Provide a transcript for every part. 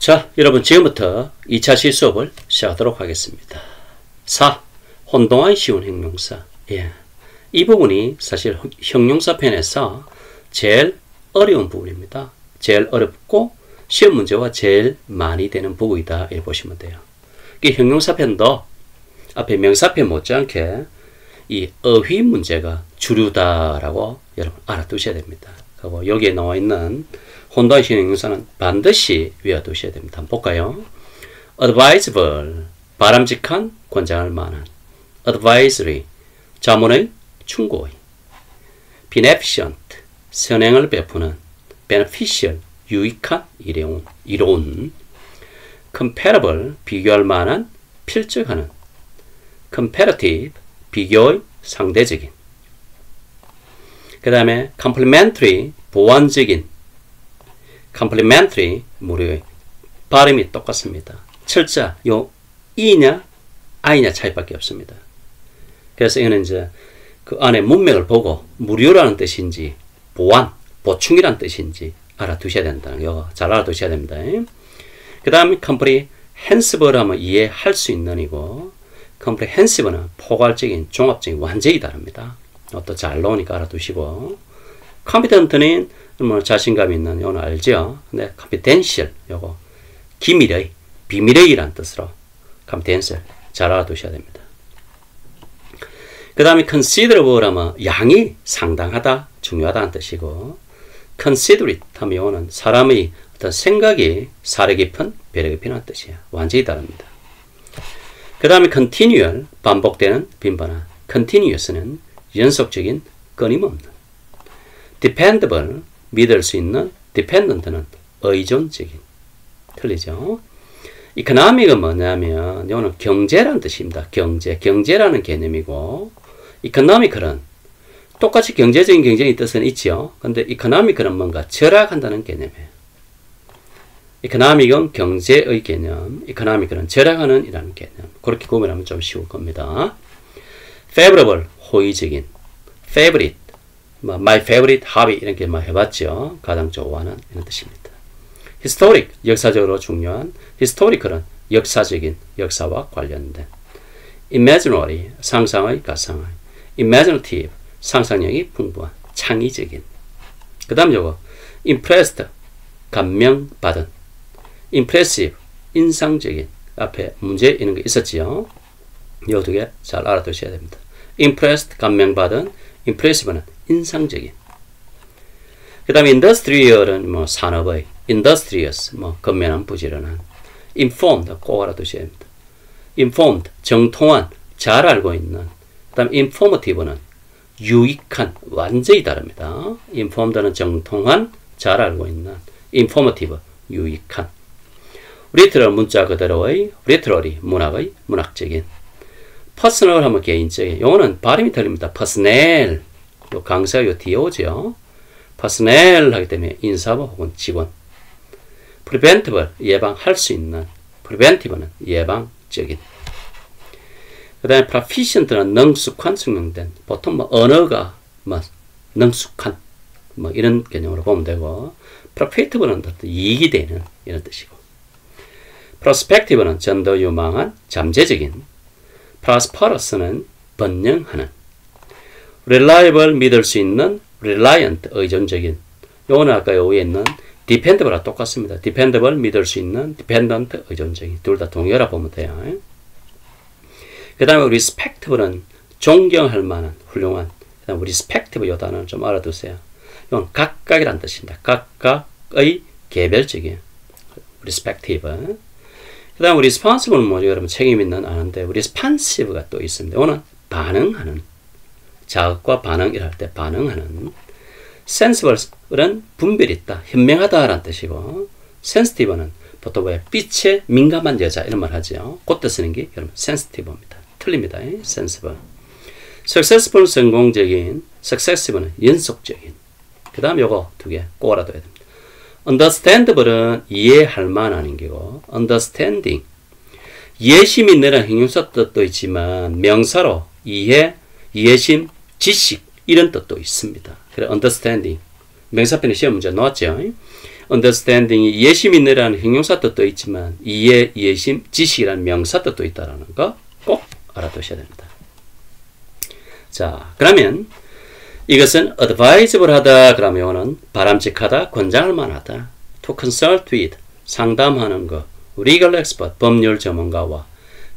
자, 여러분 지금부터 2차 시수업을 시작하도록 하겠습니다. 4. 혼동하기 쉬운 형용사. 이 부분이 사실 형용사 편에서 제일 어려운 부분입니다. 제일 어렵고 시험 문제와 제일 많이 되는 부분이다 이렇게 보시면 돼요. 이 형용사 편도 앞에 명사 편 못지않게 이 어휘 문제가 주류다라고 여러분 알아두셔야 됩니다. 그리고 여기에 나와 있는 혼동하기 쉬운 형용사는 반드시 외워두셔야 됩니다. 한번 볼까요? advisable, 바람직한, 권장할 만한. advisory, 자문의, 충고의. beneficent, 선행을 베푸는. beneficial, 유익한, 이로운. comparable, 비교할 만한, 필적하는. comparative, 비교의, 상대적인. 그 다음에 complementary, 보완적인. complementary, 무료의. 발음이 똑같습니다. 철자, 요 이냐 아이냐 차이밖에 없습니다. 그래서 이거는 이제 그 안에 문맥을 보고 무료라는 뜻인지 보완, 보충이라는 뜻인지 알아두셔야 된다는 거 잘 알아두셔야 됩니다. 그 다음에 comprehensible 하면 이해할 수 있는 이고 comprehensive는 포괄적인, 종합적인, 완전히 다릅니다. 또 잘 나오니까 알아두시고 competent는 뭐 자신감 있는 요는 알죠? 근데 confidential 요거 기밀의, 비밀의라는 뜻으로 confidential 잘 알아두셔야 됩니다. 그 다음에 considerable 하면 양이 상당하다, 중요하다는 뜻이고 considerate 하면 요는 사람의 어떤 생각이 사려 깊은, 배려 깊은 뜻이에요. 완전히 다릅니다. 그 다음에 continual, 반복되는, 빈번한. continuous는 연속적인, 끊임없는. dependable, 믿을 수 있는. dependent는 의존적인. 틀리죠? economic은 뭐냐면 이거는 경제라는 뜻입니다. 경제라는 개념이고 economical은 똑같이 경제적인 경쟁의 뜻은 있죠. 근데 economical은 뭔가 절약한다는 개념이에요. economic은 경제의 개념, economical은 절약하는 이라는 개념. 그렇게 구분하면 좀 쉬울 겁니다. favorable, 호의적인. favorite, my favorite hobby 이런 게 해봤죠. 가장 좋아하는 이런 뜻입니다. historic, 역사적으로 중요한. historical은 역사적인, 역사와 관련된. imaginary, 상상의, 가상의. imaginative, 상상력이 풍부한, 창의적인. 그 다음 요거 impressed, 감명받은. impressive, 인상적인. 앞에 문제 이런 거 있었지요. 요 두 개 잘 알아두셔야 됩니다. impressed, 감명받은. impressive는 인상적인. 그 다음에 industrial은 뭐 산업의. industrious, 뭐 건면한, 부지런한. informed, 꼭 알아두셔야 합니다. informed, 정통한, 잘 알고 있는. 그 다음에 informative는 유익한, 완전히 다릅니다. informed는 정통한, 잘 알고 있는. informative, 유익한. literal, 문자 그대로의. literary, 문학의, 문학적인. personal 하면 개인적인. 요거는 발음이 틀립니다. personnel, 요 강세가 요 뒤에 오죠. personnel 하기 때문에 인사부 혹은 직원. preventable, 예방할 수 있는. preventive는 예방적인. 그 다음에 proficient는 능숙한, 증명된. 보통 뭐 언어가 뭐 능숙한 뭐 이런 개념으로 보면 되고 profitable는 이익이 되는 이런 뜻이고 prospective는 좀 더 유망한, 잠재적인. prosperous는 번영하는. reliable, 믿을 수 있는. reliant, 의존적인. 요거는 아까 요 위에 있는 dependable와 똑같습니다. dependable, 믿을 수 있는. dependent, 의존적인. 둘 다 동의어라 보면 돼요. 그 다음에 respectable는 존경할 만한, 훌륭한. 그 다음에 respectable 요 단어는 좀 알아두세요. 이건 각각이란 뜻입니다. 각각의 개별적인. respective. 그 다음에 responsible는 뭐죠? 여러분 책임 있는 아는데 responsive가 또 있습니다. 이거는 반응하는. 자극과 반응 이럴 때 반응하는. sensible은 분별 있다, 현명하다라는 뜻이고 sensitive는 보통 왜 빛에 민감한 여자 이런 말 하죠. 그때 쓰는 게 여러분 sensitive입니다. 틀립니다. sensible. successful, 성공적인. successive는 연속적인. 그 다음 요거 두 개 꼭 알아둬야 됩니다. understandable은 이해할 만한 게고 understanding, 이해심 있는 형용사 뜻도 있지만 명사로 이해, 이해심, 지식 이런 뜻도 있습니다. 그래 understanding 명사편에 시험 문제 나왔죠. understanding이 이해심 있느라는 형용사 뜻도 있지만 이해, 이해심, 지식이라는 명사 뜻도 있다는 거 꼭 알아두셔야 됩니다. 자, 그러면 이것은 advisable 하다 그러면 이거는 바람직하다, 권장할 만하다. to consult with, 상담하는 거. legal expert, 법률 전문가와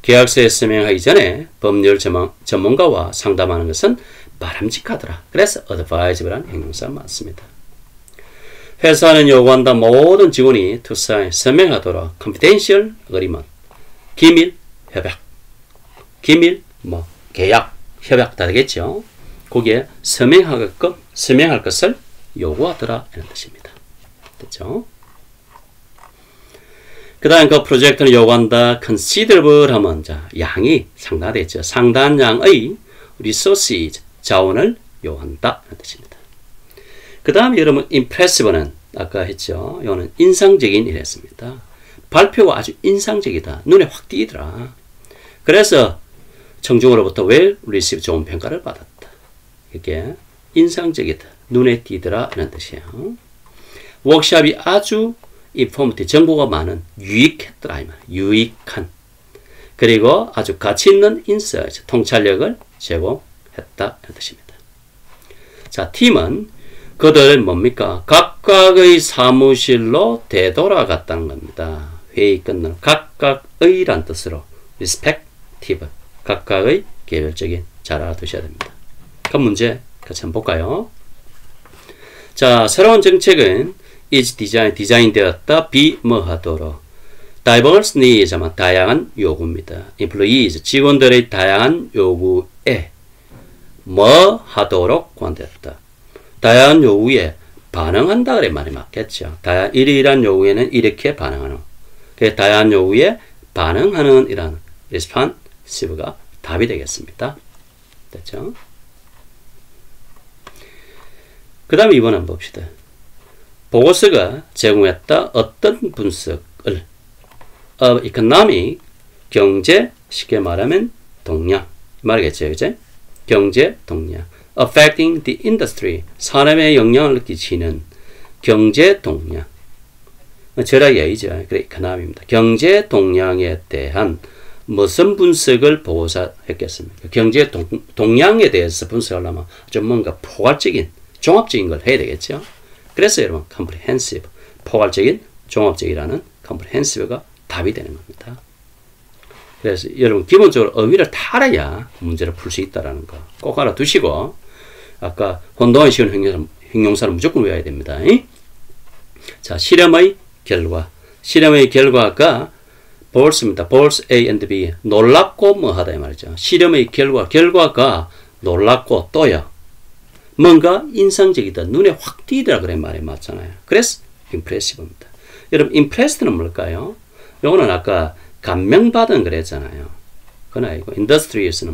계약서에 서명하기 전에 법률 전문가와 상담하는 것은 바람직하더라. 그래서 advisable라는 형용사가 맞습니다. 회사는 요구한다. 모든 직원이 to sign, 서명하도록 confidential agreement, 기밀 협약, 기밀 계약, 협약 다 되겠죠. 거기에 서명할 것을 요구하더라 이런 뜻입니다. 됐죠? 그 다음 그 프로젝트는 요구한다. considerable 하면 자, 양이 상당하겠죠. 상당한 양의 resources, 자원을 요구한다 이런 뜻입니다. 그 다음에 여러분 impressive는 아까 했죠. 이거는 인상적인 이랬습니다. 발표가 아주 인상적이다. 눈에 확 띄더라. 그래서 청중으로부터 well received, 좋은 평가를 받았다. 이게 인상적이다. 눈에 띄더라 이런 뜻이에요. 워크숍이 아주 informative, 정보가 많은, 유익했더라 이 말. 유익한. 그리고 아주 가치 있는 insight, 통찰력을 제공했다 이런 뜻입니다. 자, 팀은 그들 뭡니까? 각각의 사무실로 되돌아갔다는 겁니다. 회의 끝나는 각각의란 뜻으로 respective, 각각의 개별적인 잘 알아두셔야 됩니다. 그 문제 같이 한번 볼까요? 자, 새로운 정책은 is 디자인되었다. be 하도록 diverse needs, 다양한 요구입니다. employees, 직원들의 다양한 요구에 하도록 관대했다. 다양한 요구에 반응한다 그래 말이 맞겠죠. 이러이러한 요구에는 이렇게 반응하는. 그 다양한 요구에 반응하는 이란 responsive가 답이 되겠습니다. 됐죠? 그 다음에 이번 한번 봅시다. 보고서가 제공했다. 어떤 분석을 economic, 경제, 쉽게 말하면 동향 말이겠죠. 그죠? 경제 동향 affecting the industry, 산업에 영향을 끼치는 경제 동향. 절하게 얘기죠. 그래, economic입니다. 경제 동향에 대한 무슨 분석을 보고서했겠습니까? 경제 동향에 대해서 분석하려면 좀 뭔가 포괄적인, 종합적인 걸 해야 되겠죠. 그래서 여러분 comprehensive, 포괄적인, 종합적이라는 comprehensive가 답이 되는 겁니다. 그래서 여러분 기본적으로 의미를 다 알아야 문제를 풀 수 있다는 거 꼭 알아두시고, 아까 혼동하기 쉬운 형용사를 무조건 외워야 됩니다. 자, 실험의 결과. 실험의 결과가 false입니다. false A and B. 놀랍고 뭐하다 이 말이죠. 실험의 결과가 놀랍고 또요. 뭔가 인상적이다. 눈에 확 띄더라 그래 말이 맞잖아요. 그래서 impressive입니다. 여러분 impressed는 뭘까요? 요거는 아까 감명받은 그랬잖아요. 그건 아니고 industrious는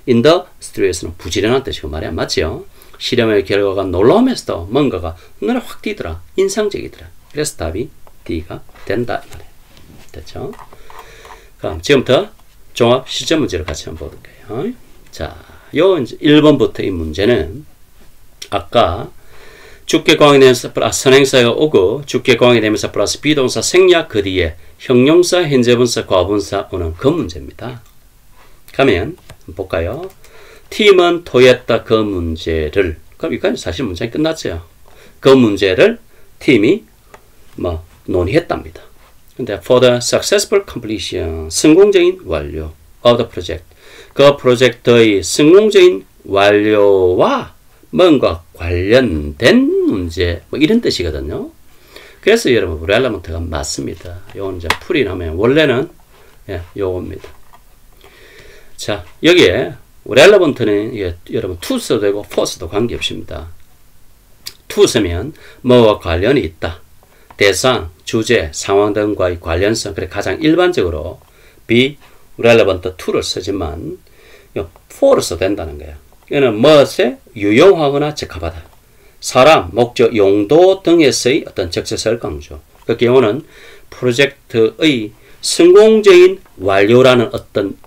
industrious는 부지런한 뜻이고 말이 안 맞죠. 실험의 결과가 놀라우면서도 뭔가가 눈에 확 띄더라. 인상적이더라. 그래서 답이 D가 된다 이 말이에요. 됐죠? 그럼 지금부터 종합 실전 문제를 같이 한번 볼게요. 자, 요 이제 1번부터 이 문제는 아까 주격공항이 되면서 플러스 선행사가 오고 주격공항이 되면서 플러스 비동사 생략 그 뒤에 형용사, 현재분사, 과분사 오는 그 문제입니다. 가면 볼까요? 팀은 토했다 그 문제를, 그럼 여기까지 사실 문장이 끝났죠. 그 문제를 팀이 논의했답니다. 근데 for the successful completion, 성공적인 완료 of the project, 그 프로젝트의 성공적인 완료와 뭔가 관련된 문제, 이런 뜻이거든요. 그래서 여러분 relevant가 맞습니다. 요건 이제 풀이하면 원래는 요겁니다. 자, 여기에 relevant는 여러분 to 써도 되고 for 써도 관계없습니다. to 쓰면 뭐와 관련이 있다. 대상, 주제, 상황 등과의 관련성. 그래 가장 일반적으로 be relevant to를 쓰지만 for를 써도 된다는 거예요. 이거는 무엇에 유용하거나 적합하다. 사람, 목적, 용도 등에서의 어떤 적절성을 강조. 그 경우는 프로젝트의 성공적인 완료라는 어떤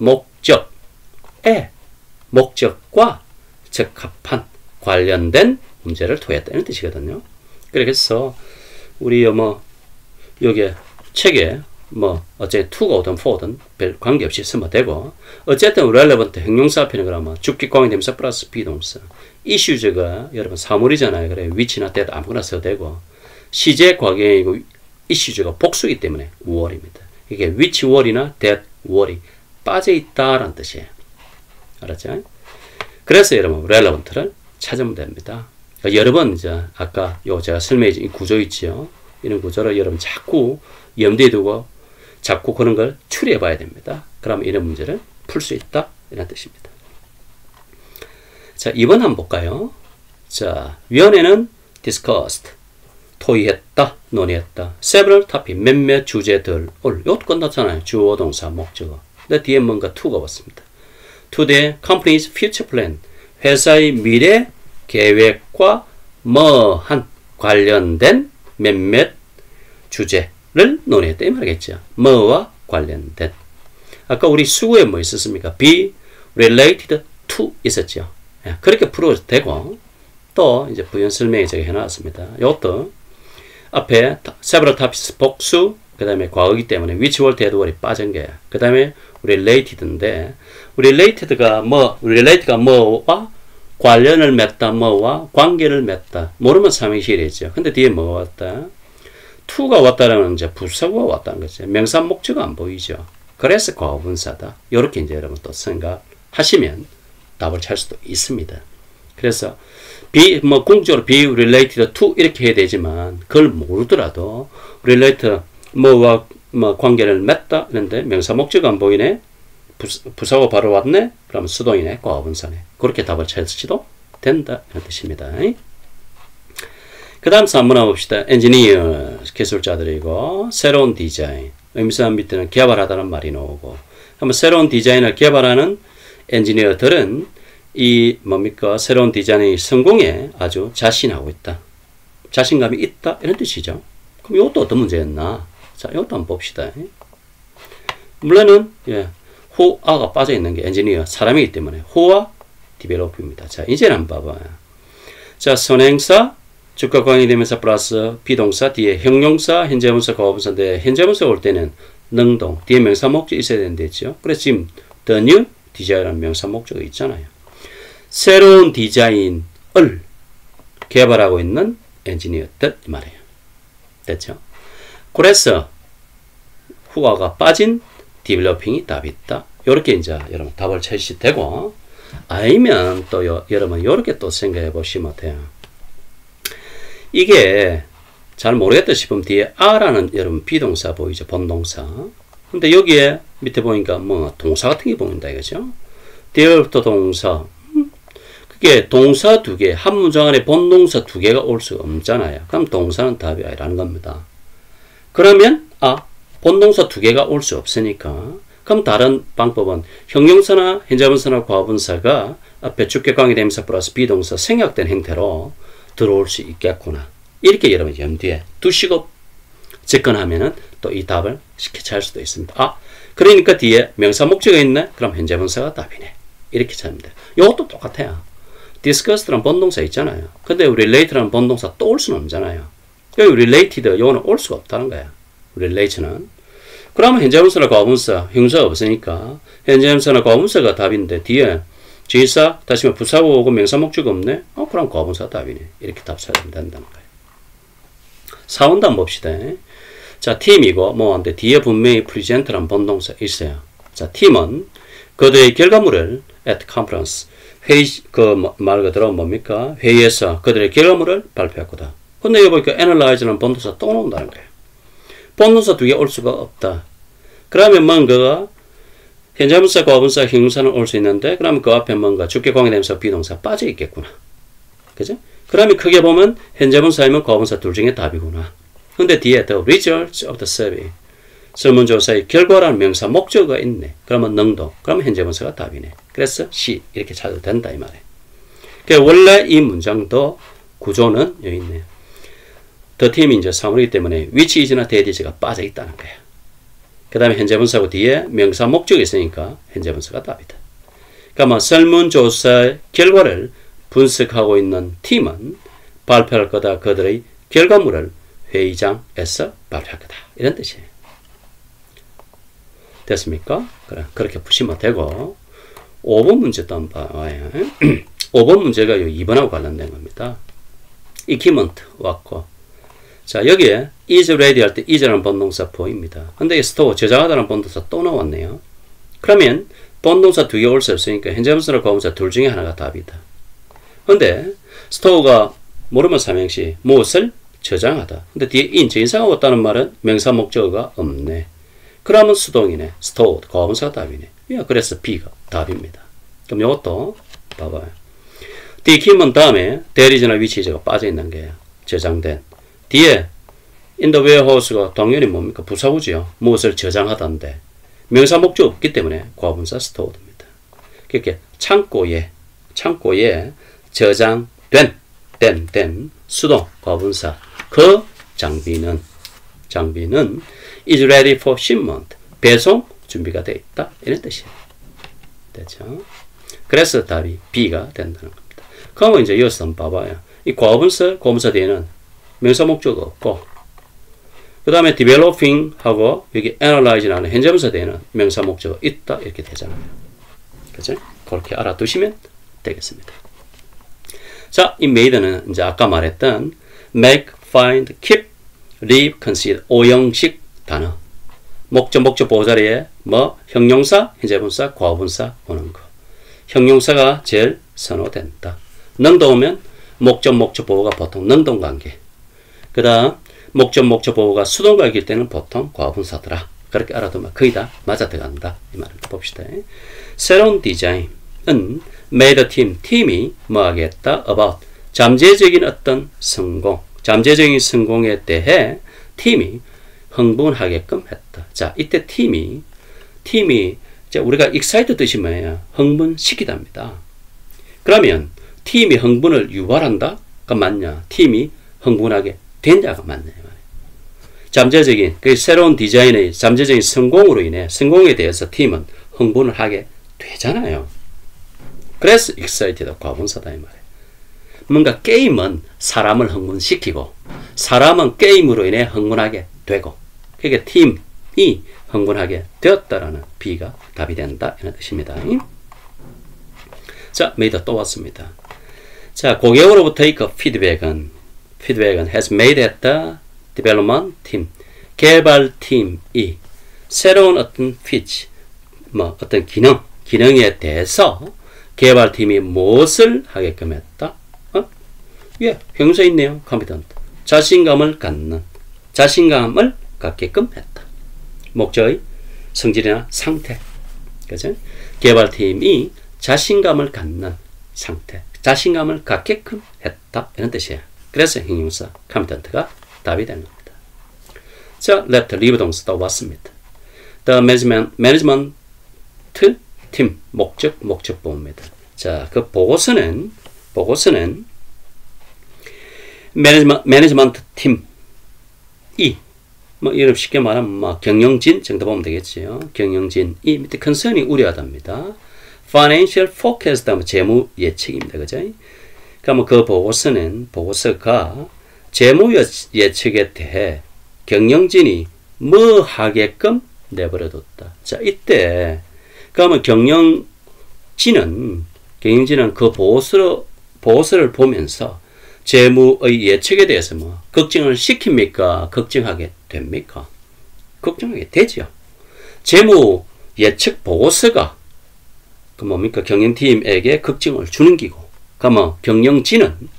목적과 적합한 관련된 문제를 토했다. 이런 뜻이거든요. 그래서 우리 뭐 여기 책에 뭐 어째 to가 오든 for든 별 관계없이 쓰면 되고 어쨌든 relevant 형용사 앞에는 그러면 주격관계 대명사 플러스 비동사 issues가 여러분 사물이잖아요. 그래 which나 that 아무거나 써도 되고 시제 과거이고 issues가 복수이기 때문에 word입니다. 이게 which word이나 that word이 빠져있다라는 뜻이에요. 알았죠? 그래서 여러분 relevant를 찾으면 됩니다. 그러니까 여러 번 이제 아까 요 제가 설명해 준 이 구조 있죠. 이런 구조를 여러분 자꾸 염두에 두고 자꾸 그런 걸 추리해 봐야 됩니다. 그러면 이런 문제를 풀 수 있다 이런 뜻입니다. 자 2번 한번 볼까요? 자 위원회는 discussed 토의했다 논의했다 several topic 몇몇 주제들 이것도 끝났잖아요. 주어 동사 목적어 근데 뒤에 뭔가 to가 왔습니다. to the company's future plan 회사의 미래 계획과 뭐한 관련된 몇몇 주제를 논의했다 이 말이겠죠. 뭐와 관련된 아까 우리 수구에 뭐 있었습니까? be related to 있었죠. 그렇게 풀어도 되고 또 이제 부연 설명에 제가 해놨습니다. 이것도 앞에 several topics 복수 그 다음에 과거이기 때문에 which word, that word이 빠진 거야. 그 다음에 related인데 related가 뭐와 관련을 맺다 뭐와 관계를 맺다 모르면 삼행시이랬죠. 근데 뒤에 뭐가 왔다? to가 왔다라는 이제 부사구가 왔다는 거죠. 명사 목적어 안 보이죠. 그래서 과거분사다. 이렇게 이제 여러분 또 생각하시면 답을 찾을 수도 있습니다. 그래서 뭐 궁극적으로 be related to 이렇게 해야 되지만 그걸 모르더라도 related 뭐와 뭐 관계를 맺다 이런데 명사 목적어 안 보이네. 부사가 바로 왔네. 그러면 수동이네. 과거분사네. 그렇게 답을 찾을지도 된다 이런 뜻입니다. 그 다음 3번 한번 봅시다. 엔지니어 기술자들이고 새로운 디자인 의미상 밑에는 개발하다는 말이 나오고 한번 새로운 디자인을 개발하는 엔지니어들은 이 뭡니까 새로운 디자인의 성공에 아주 자신하고 있다. 자신감이 있다 이런 뜻이죠. 그럼 이것도 어떤 문제였나? 자 이것도 한번 봅시다. 물론은 who가 빠져있는 게 엔지니어 사람이기 때문에 who와 develop입니다. 자 이제는 한번 봐봐요. 자 선행사 주격 관계 대명사 플러스 비동사 뒤에 형용사 현재분사 과거분사인데 현재분사 올 때는 능동 뒤에 명사 목적이 있어야 되는데 있죠. 그래서 지금 the new design이라는 명사 목적이 있잖아요. 새로운 디자인을 개발하고 있는 엔지니어들 말이에요. 됐죠? 그래서 후화가 빠진 디벨로핑이 답이 있다. 이렇게 이제 여러분 답을 찾으시면 되고 아니면 또 여러분 이렇게 또 생각해 보시면 돼요. 이게 잘 모르겠다 싶으면 뒤에 R라는 여러분 비동사 보이죠? 본동사. 근데 여기에 밑에 보니까 뭐 동사 같은 게 보인다 이거죠? 뒤에부터 동사. 그게 동사 두 개, 한 문장 안에 본동사 두 개가 올 수가 없잖아요. 그럼 동사는 답이 아니라는 겁니다. 그러면 본동사 두 개가 올 수 없으니까 그럼 다른 방법은 형용사나 현재분사나 과거분사가 앞에 주격 관계 대명사 플러스 비동사 생략된 형태로 들어올 수 있겠구나. 이렇게 여러분 염두에 두시고 접근하면은 또 이 답을 쉽게 찾을 수도 있습니다. 그러니까 뒤에 명사 목적이 있네? 그럼 현재분사가 답이네. 이렇게 찾으면 돼요. 이것도 똑같아요. discussed라는 본동사 있잖아요. 근데 related라는 본동사 또 올 수는 없잖아요. 여기 related 요거는 올 수가 없다는 거야. relate는. 그러면 현재분사나 과거분사 형사가 없으니까 현재분사나 과거분사가 답인데 뒤에 지사 다시 부사고 오고 명사 목적이 없네? 그럼 과거분사가 답이네. 이렇게 답 찾으면 된다는 거예요. 4번도 한번 봅시다. 자, 팀이고 뭐한데 뒤에 분명히 present라는 본동사 있어요. 자, 팀은 그들의 결과물을 at conference 회의 말 그대로 뭡니까? 회의에서 그들의 결과물을 발표할 거다. 근데 여기 보니까 analyze라는 본동사 또 나온다는 거예요. 본동사 두 개 올 수가 없다. 그러면 뭔가가 현재분사, 과거분사, 형용사는 올 수 있는데 그러면 그 앞에 뭔가 주격 관계 대명사, 비동사 빠져 있겠구나. 그죠? 그러면 크게 보면 현재분사이면 과거분사 둘 중에 답이구나. 근데 뒤에 the results of the survey 설문조사의 결과라는 명사 목적어가 있네. 그러면 능동. 그러면 현재분사가 답이네. 그래서 C 이렇게 찾아도 된다 이 말이에요. 그러니까 원래 이 문장도 구조는 여기 있네요. The team이 이제 사물이기 때문에 which is나 that is가 빠져 있다는 거예요. 그 다음에 현재분사고 뒤에 명사 목적이 있으니까 현재분사가 답이다. 그러면 설문조사 결과를 분석하고 있는 팀은 발표할 거다. 그들의 결과물을 회의장에서 발표할 거다. 이런 뜻이에요. 됐습니까? 그렇게 푸시면 되고 5번 문제 또 한번 봐요. 5번 문제가 2번하고 관련된 겁니다. equipment 왔고 자 여기에 is ready 할 때 is라는 본동사 보입니다. 근데 이 store 저장하다는 본동사 또 나왔네요. 그러면 본동사 2개 올 수 없으니까 현재분사나 과분사 둘 중에 하나가 답이다. 근데 store가 모르면 삼행시 무엇을 저장하다. 근데 뒤에 in 인사가 왔다는 말은 명사 목적어가 없네. 그러면 수동이네. store 과분사가 답이네. 그래서 B가 답입니다. 그럼 이것도 봐봐요. equipment 다음에 대리지나 위치제가 빠져있는 게 저장된 뒤에 in the warehouse가 당연히 뭡니까? 부사구지요. 무엇을 저장하다인데 명사 목적 없기 때문에 과분사 stored입니다. 그렇게 창고에 저장된 수동 과분사 그 장비는 is ready for shipment 배송 준비가 되어 있다. 이런 뜻이에요. 됐죠? 그래서 답이 B가 된다는 겁니다. 그러면 이제 이어서 한번 봐봐요. 이 과분사 뒤에는 명사 목적 없고 그 다음에 developing 하고 여기 analyze라는 현재분사 뒤에는 명사 목적 있다. 이렇게 되잖아요. 그죠? 그렇게 알아두시면 되겠습니다. 자, 이 made는 이제 아까 말했던 make, find, keep, leave, consider 5형식 단어 목적 보호자리에 뭐 형용사, 현재분사, 과거분사 오는 거. 형용사가 제일 선호된다. 능동 오면 목적 보호가 보통 능동 관계. 그 다음 목적 보호가 수동 관계일 때는 보통 과거분사더라. 그렇게 알아두면 거의 다 맞아 들어간다. 이 말을 봅시다. 새로운 디자인은 made team, 팀이 뭐 하겠다? about 잠재적인 어떤 성공, 잠재적인 성공에 대해 팀이 흥분하게끔 했다. 자, 이때 팀이 이제 우리가 excite 뜻이 뭐예요? 흥분시키답니다. 그러면 팀이 흥분을 유발한다가 맞냐? 팀이 흥분하게 된다가 맞냐? 잠재적인 그 새로운 디자인의 잠재적인 성공으로 인해 성공에 대해서 팀은 흥분을 하게 되잖아요. 그래서 excited가 과분사다 이 말이에요. 뭔가 게임은 사람을 흥분시키고 사람은 게임으로 인해 흥분하게 되고 그러니까 팀이 흥분하게 되었다라는 B가 답이 된다 이런 뜻입니다. 자, made 또 왔습니다. 자, 고객으로부터 그 피드백은 has made at the development team 개발팀이 새로운 어떤 feature 뭐 어떤 기능에 대해서 개발팀이 무엇을 하게끔 했다? 형용사 있네요. confident 자신감을 갖게끔 했다. 목적의 성질이나 상태. 그죠? 개발팀이 자신감을 갖는 상태, 자신감을 갖게끔 했다. 이런 뜻이에요. 그래서 형용사 confident가 답이 되는 겁니다. 자, left, leave 동사 또 왔습니다. The management team, 목적보호입니다. 자, 그 보고서는 매니지먼트 팀이 뭐 이런 쉽게 말하면 뭐 경영진 정도 보면 되겠지요. 경영진이 밑에 컨선이 우려하답니다. Financial forecast 다음에 재무 예측입니다. 그죠? 그러면 그 보고서가 재무 예측에 대해 경영진이 뭐 하게끔 내버려뒀다. 자, 이때 그러면 경영진은 그 보고서를 보면서 재무의 예측에 대해서 뭐 걱정을 시킵니까? 걱정하게 됩니까? 걱정하게 되죠. 재무 예측 보고서가 그 뭡니까? 경영팀에게 걱정을 주는 기고, 그러면 경영진은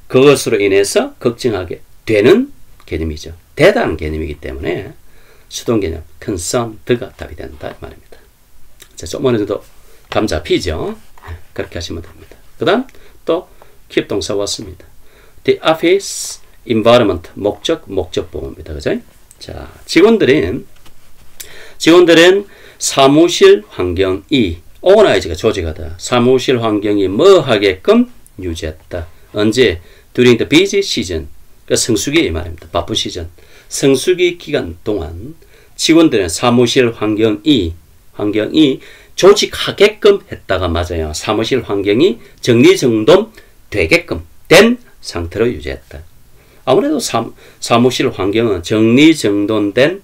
그것으로 인해서 걱정하게 되는 개념이죠. 되다는 개념이기 때문에 수동 개념 concerned가 답이 된다 이 말입니다. 자, 좀 어느 정도 감 잡히죠? 그렇게 하시면 됩니다. 그 다음 또 keep 동사 왔습니다. The office environment 목적보호입니다. 그죠? 자, 직원들은 사무실 환경이 organize가 조직하다. 사무실 환경이 뭐 하게끔 유지했다. 언제? during the busy season. 그러니까 성수기 이 말입니다. 바쁜 시즌. 성수기 기간 동안 직원들은 사무실 환경이 조직하게끔 했다가 맞아요. 사무실 환경이 정리정돈 되게끔 된 상태로 유지했다. 아무래도 사무실 환경은 정리정돈된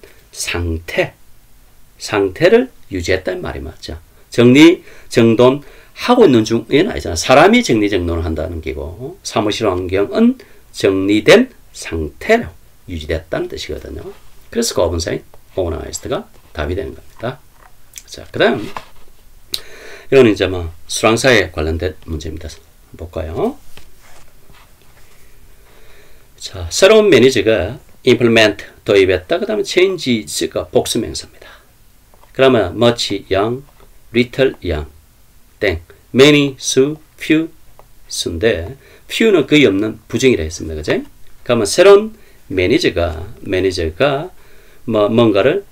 상태를 유지했다는 말이 맞죠. 정리정돈 하고 있는 중은 아니잖아. 사람이 정리정돈을 한다는 게고 사무실 환경은 정리된 상태로 유지됐다는 뜻이거든요. 그래서 고분사인 organized가 답이 되는 겁니다. 자, 그 다음 이거는 이제 뭐 수랑사에 관련된 문제입니다. 볼까요? 자, 새로운 매니저가 implement 도입했다. 그 다음에 changes가 복수명사입니다. 그러면 much, young, little, young, 땡, many, su, few, 수인데 few는 거의 없는 부정이라 했습니다. 그죠? 그러면 새로운 매니저가 뭐 뭔가를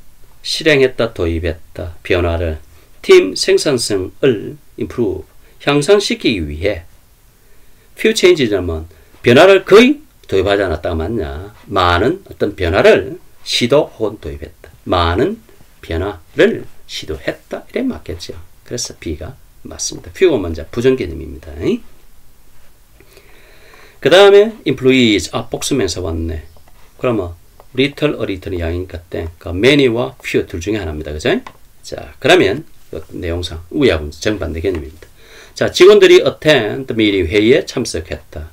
실행했다, 도입했다, 변화를 팀 생산성을 improve, 향상시키기 위해 few changes라면 변화를 거의 도입하지 않았다가 맞냐? 많은 어떤 변화를 시도 혹은 도입했다. 많은 변화를 시도했다. 이래 맞겠죠. 그래서 B가 맞습니다. few가 먼저 부정 개념입니다. 그 다음에 employees, 복수명사 왔네. 그러면 little, a little이 양이니까 땡. many와 few 둘 중에 하나입니다. 그죠? 자, 그러면 내용상 우야분 정반대 개념입니다. 자, 직원들이 attend meeting 회의에 참석했다.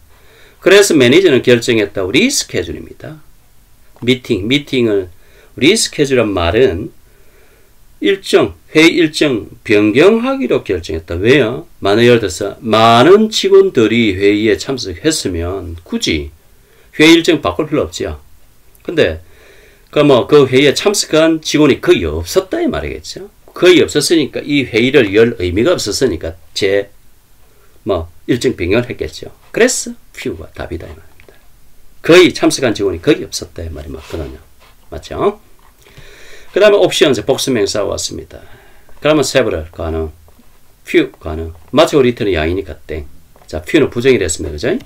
그래서 매니저는 결정했다. 리스케줄입니다. 미팅을 리스케줄한 말은 회의 일정 변경하기로 결정했다. 왜요? 예를 들어서 많은 직원들이 회의에 참석했으면 굳이 회의 일정 바꿀 필요 없죠. 근데 그 회의에 참석한 직원이 거의 없었다 이 말이겠죠. 거의 없었으니까 이 회의를 열 의미가 없었으니까 일정 변경을 했겠죠. 그래서 few가 답이다 이 말입니다. 거의 참석한 직원이 거의 없었다 이 말이 맞거든요. 맞죠? 그 다음에 옵션 복수명사 왔습니다. 그러면 several 가능, few 가능, much or little은 양이니까 땡. 자, few는 부정이 됐습니다. 그죠?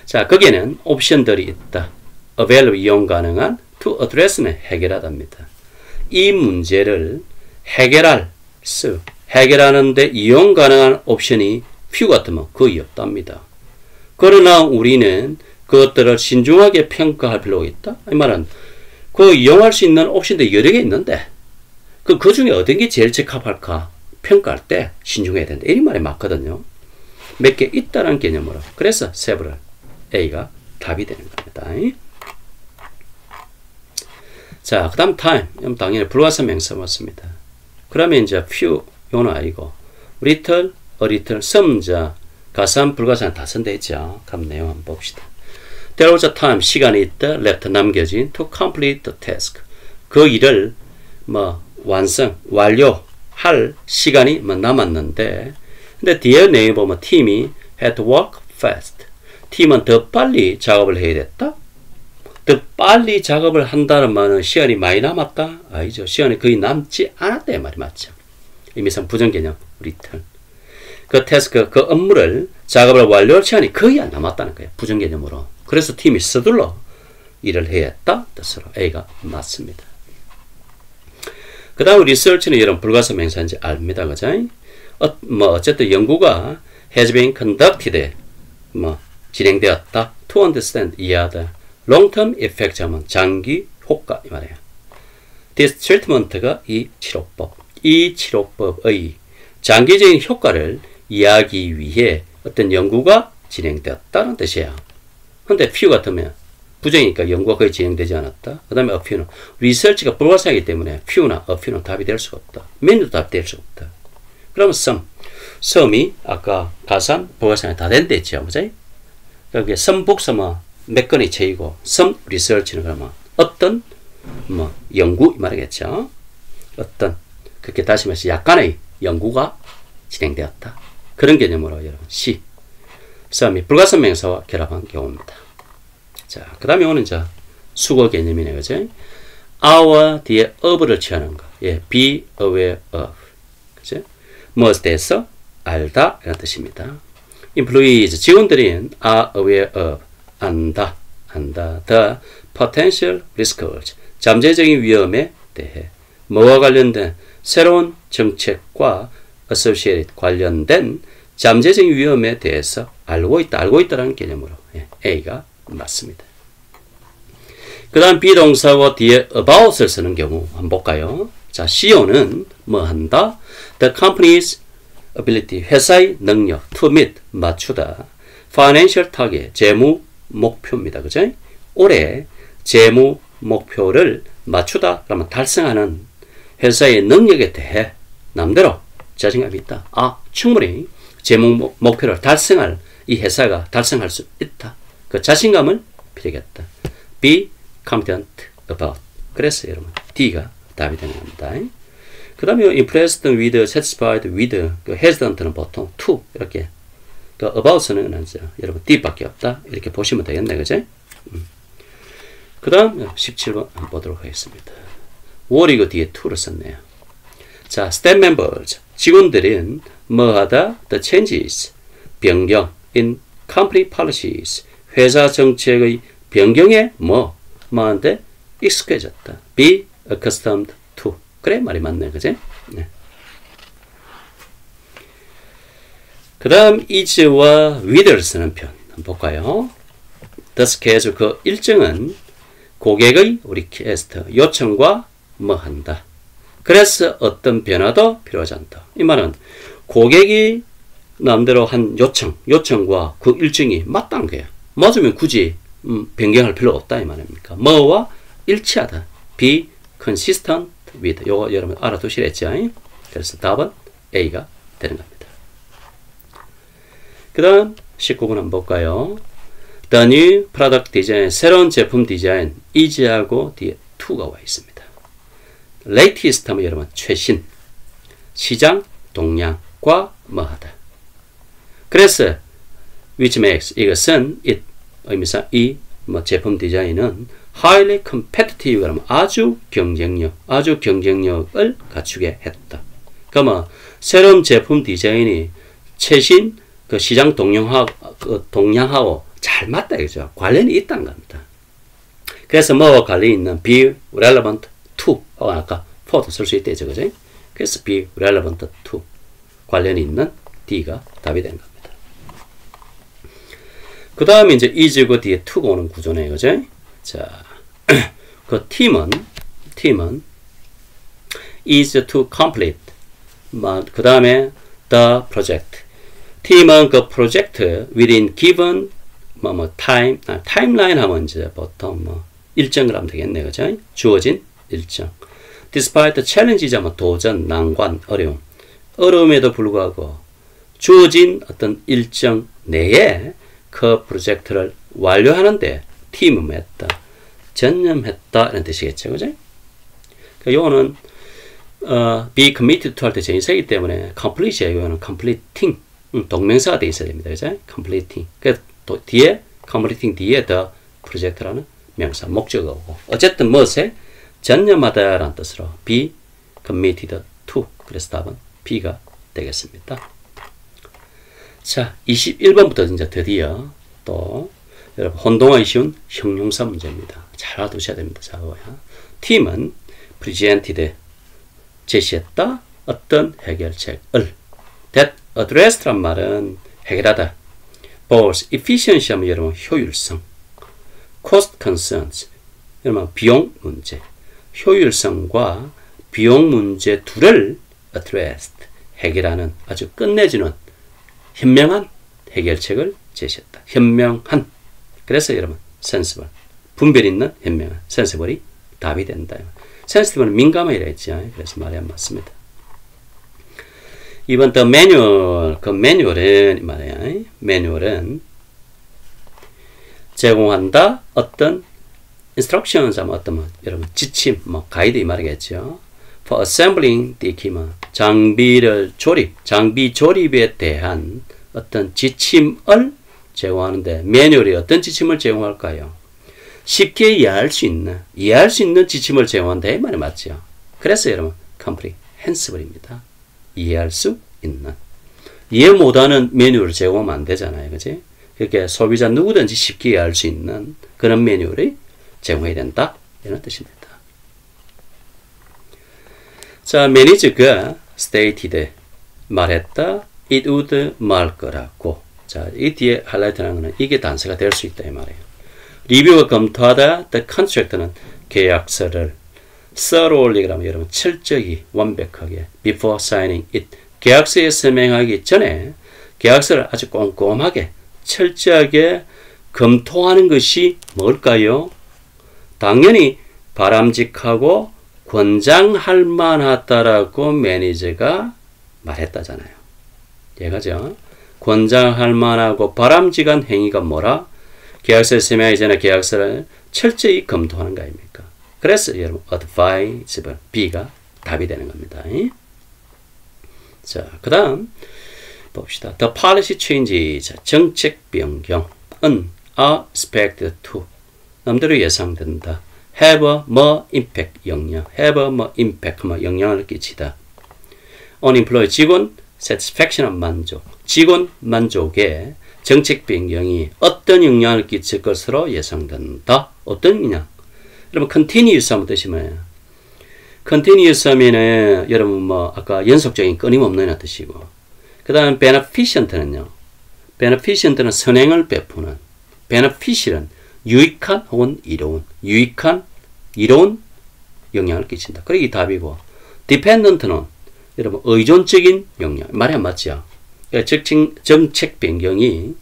자, 거기에는 옵션들이 있다. available 이용 가능한, to address는 해결하답니다. 이 문제를 해결하는데 이용 가능한 옵션이 few 같으면 거의 없답니다. 그러나 우리는 그것들을 신중하게 평가할 필요가 있다. 이 말은 이용할 수 있는 옵션들이 여러 개 있는데 그 중에 어떤 게 제일 적합할까 평가할 때 신중해야 된다. 이 말이 맞거든요. 몇 개 있다는 개념으로. 그래서 several A가 답이 되는 겁니다. 자, 그 다음 time. 당연히 불가사 명사 맞습니다. 그러면 이제 few 요는 아니고 little, a little, some 가산, 불가사는 다 선돼 있죠. 그럼 내용 한번 봅시다. There was a time, 시간이 있다, left, 남겨진, to complete the task. 그 일을 완료할 시간이 남았는데, 근데 뒤에 내용을 보면 팀이 had to work fast. 팀은 더 빨리 작업을 해야 됐다. 더 빨리 작업을 한다는 말은 시간이 많이 남았다? 아니죠. 시간이 거의 남지 않았다. 이 말이 맞죠. 의미상 부정개념, little. 그 태스크, 그 업무를, 작업을 완료할 시간이 거의 안 남았다는 거예요. 부정개념으로. 그래서 팀이 서둘러 일을 해야 했다. 뜻으로 A가 맞습니다. 그 다음 리서치는 이런 불가사 명사인지 압니다. 그죠? 어쨌든 연구가 has been conducted, 진행되었다. to understand, 이해하다. long term effect 하면 장기 효과 이 말이에요. this treatment가 이 치료법의 장기적인 효과를 이해하기 위해 어떤 연구가 진행되었다는 뜻이에요. 근데 few 같으면 부정이니까 연구가 거의 진행되지 않았다. 그 다음에 a few는 리서치가 불가사이기 때문에 few나 a few는 답이 될 수가 없다. many도 답이 될 수가 없다. 그러면 some이 아까 가산, 불가사이 다 된다 했죠. 그죠? 여기 some 복사만 몇 건의 체이고 some research는 그러면 어떤 연구 이 말이겠죠. 어떤 그렇게 다시 말해서 약간의 연구가 진행되었다. 그런 개념으로 여러분 C some이 불가산 명사와 결합한 경우입니다. 자, 그 다음에 오는 수거 개념이네. 그죠? our 뒤에 of를 취하는 거. 예, be aware of. 그죠? 무엇에 대해서 알다 이런 뜻입니다. employees 직원들이 are aware of 안다 the potential risks 잠재적인 위험에 대해 뭐와 관련된 새로운 정책과 associated 관련된 잠재적인 위험에 대해서 알고 있다라는 개념으로 예, A가 맞습니다. 그 다음 비동사고 뒤에 about을 쓰는 경우 한번 볼까요? 자, CO는 뭐 한다? The company's ability, 회사의 능력, to meet, 맞추다. financial target, 재무 목표입니다. 그죠? 올해 재무 목표를 맞추다. 그러면 달성하는 회사의 능력에 대해 남대로 자신감이 있다. 아, 충분히 재무 목표를 달성할 이 회사가 달성할 수 있다. 그 자신감을 필요하겠다. Be confident about. 그래서 여러분 D가 답이 되는 겁니다. 그 다음에 impressed with, satisfied with, 그 hesitant는 보통 to 이렇게 그 about는 여러분 D밖에 없다. 이렇게 보시면 되겠네. 그죠? 그 다음 17번 한번 보도록 하겠습니다. worry가 뒤에 to를 썼네요. 자, staff members, 직원들은 뭐하다? The changes, 변경 in company policies, 회사 정책의 변경에 뭐한테 익숙해졌다. Be accustomed to. 그래, 말이 맞네. 그지? 네. 그 다음 is와 with를 쓰는 편 한번 볼까요? The schedule, 그 일정은 고객의 request, 요청과 뭐 한다. 그래서 어떤 변화도 필요하지 않다. 이 말은 고객이 남대로 한 요청과 그 일정이 맞다는 거예요. 맞으면 굳이 변경할 필요가 없다 이 말입니까? 뭐와 일치하다. Be consistent with. 요거 여러분 알아두시랬죠? 그래서 답은 A가 되는 겁니다. 그 다음 19번 한번 볼까요? The new product design, 새로운 제품 디자인 is하고 뒤에 to가 와 있습니다. latest 하면 여러분 최신, 시장 동향과 뭐하다. 그래서 which makes, 이것은 it 의미상 이 제품 디자인은 highly competitive, 그러면 아주 경쟁력을 갖추게 했다. 그러면 새로운 제품 디자인이 최신 그 시장 동향하고 잘 맞다 이거죠. 관련이 있다는 겁니다. 그래서 뭐와 관련이 있는 be relevant to, 아까 for도 쓸 수 있대죠, 그죠? 그래서 be relevant to, 관련이 있는 D가 답이 되는 겁니다. 그 다음에 이제 is고 뒤에 to가 오는 구조네, 그죠? 자, 그 팀은 is to complete, 그 다음에 the project. 팀은 그 프로젝트 within given 타임라인 하면 이제 보통 일정을 하면 되겠네, 그죠? 주어진 일정. Despite challenges 하면 도전, 난관, 어려움에도 불구하고 주어진 어떤 일정 내에 그 프로젝트를 완료하는데 팀은 했다, 전념했다 이런 뜻이겠죠, 그죠? 요거는 be committed to 할 때 전치사이기 때문에 complete이에요. 요거는 completing 동명사가 돼 있어야 됩니다, 그죠? completing. 그 뒤에 completing 뒤에 the project라는 명사 목적어가 오고 어쨌든 무엇에 전념하다라는 뜻으로 be committed to. 그래서 답은 B가 되겠습니다. 자, 21번부터 이제 드디어 또 여러분 혼동하기 쉬운 형용사 문제입니다. 잘 알아두셔야 됩니다. 자, 팀은 presented 제시했다 어떤 해결책을. that addressed란 말은 해결하다. both efficiency 하면 여러분 효율성, cost concerns 여러분 비용 문제, 효율성과 비용 문제 둘을 addressed 해결하는 아주 끝내주는 현명한 해결책을 제시했다. 현명한. 그래서 여러분 sensible, 분별 있는 현명한, sensible이 답이 된다. sensitive는 민감하이라 했죠. 그래서 말이 안 맞습니다. 이번 더 매뉴얼, 그 매뉴얼은 말이야. 매뉴얼은 제공한다 어떤 instructions 하면 어떤 여러분 지침, 가이드 이 말이겠죠. For assembling the equipment, 장비 조립에 대한 어떤 지침을 제공하는데 매뉴얼이 어떤 지침을 제공할까요? 쉽게 이해할 수 있는 지침을 제공한다 이 말이 맞죠. 그래서 여러분 comprehensible입니다. 이해할 수 있는. 이해 못하는 매뉴얼을 제공하면 안 되잖아요, 그지? 그렇게 소비자 누구든지 쉽게 이해할 수 있는 그런 매뉴얼이 제공해야 된다 이런 뜻입니다. 자, 매니저가 stated 말했다. it would 말 거라고. 자, 이 뒤에 하이라이트하는 거는 이게 단서가 될 수 있다 이 말이에요. 리뷰가 검토하다 the contract는 계약서를 thoroughly 그러면 여러분 철저히 완벽하게 before signing it 계약서에 서명하기 전에 계약서를 아주 꼼꼼하게 철저하게 검토하는 것이 뭘까요? 당연히 바람직하고 권장할 만하다라고 매니저가 말했다잖아요. 얘가죠. 권장할 만하고 바람직한 행위가 뭐라? 계약서에 서명하기 전에 계약서를 철저히 검토하는 거 아닙니까? 그래서 여러분 advisable B가 답이 되는 겁니다. 자, 그 다음 봅시다. The policy changes 정책 변경은 are expected to 남대로 예상된다. have a more impact 영향 have a more impact 영향을 끼치다. on employee 직원 satisfaction 만족 직원 만족에 정책 변경이 어떤 영향을 끼칠 것으로 예상된다. 어떤 영향? 여러분 continuous 하면 뜻이 뭐예요? continuous 하면은 여러분 뭐 아까 연속적인 끊임없는 뜻이고 그 다음 beneficent는요. beneficent는 선행을 베푸는 beneficial은 유익한 혹은 이로운 이로운 영향을 끼친다. 그게 이 답이고 dependent는 여러분 의존적인 영향 말이 안 맞죠? 정책 변경이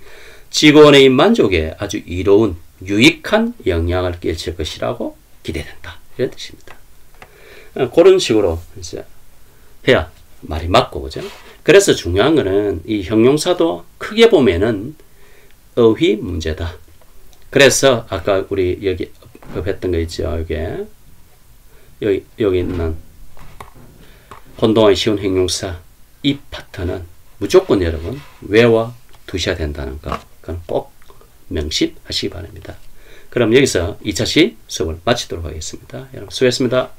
직원의 만족에 아주 이로운 유익한 영향을 끼칠 것이라고 기대된다. 이런 뜻입니다. 그런 식으로 이제 해야 말이 맞고 그죠? 그래서 중요한 거는 이 형용사도 크게 보면은 어휘 문제다. 그래서 아까 우리 여기 했던 거 있죠. 여기 있는 혼동하기 쉬운 형용사 이 파트는 무조건 여러분 외워 두셔야 된다는 거 그건 꼭 명심하시기 바랍니다. 그럼 여기서 2차시 수업을 마치도록 하겠습니다. 여러분 수고했습니다.